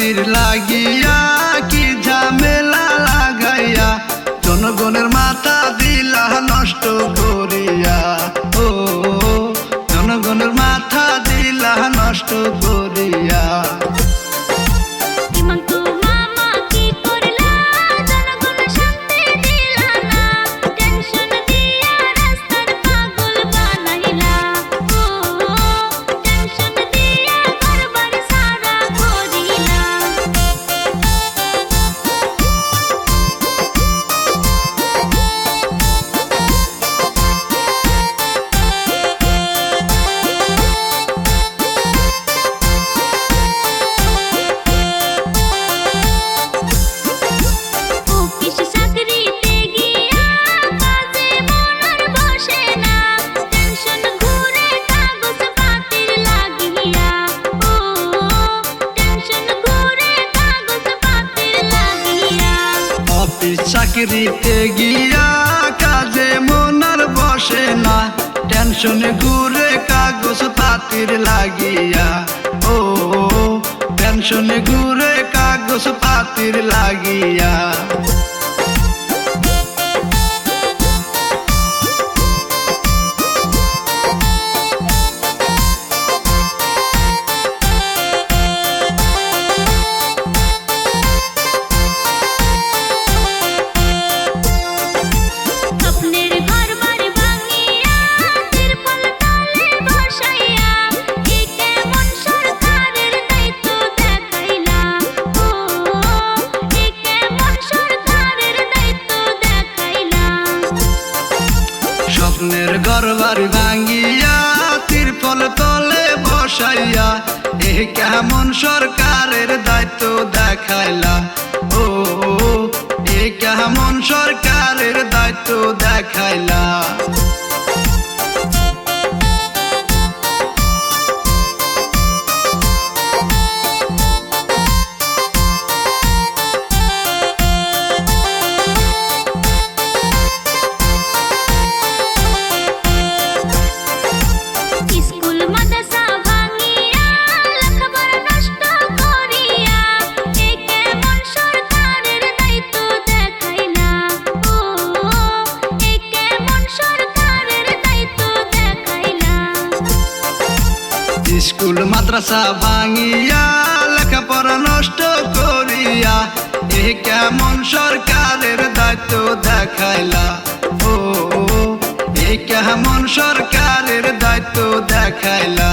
পাতির লাগিয়া কি ঝামেলা লাগাইয়া জনগণের মাথা দিলা নষ্ট করিয়া। ও জনগণের মাথা দিলা নষ্ট করিয়া। চাকরিতে গিয়া কাজে মন আর বসে না, টেনশনে ঘুরে কাগজ পাতির লাগিয়া। ও টেনশনে ঘুরে কাগজ পাতির লাগিয়া। স্বপ্নের ঘরবাড়ি ভাঙ্গিয়া তিরপল তলে বসাইয়া এ কেমন সরকারের দায়িত্ব দেখাইলা। ও এ কেমন সরকারের দায়িত্ব দেখাইলা। স্কুল মাদ্রাসা ভাঙিয়া লেখাপড়া নষ্ট করিয়া এ কেমন সরকারের দায়িত্ব দেখাইলা। ও এ কেমন সরকারের দায়িত্ব দেখাইলা।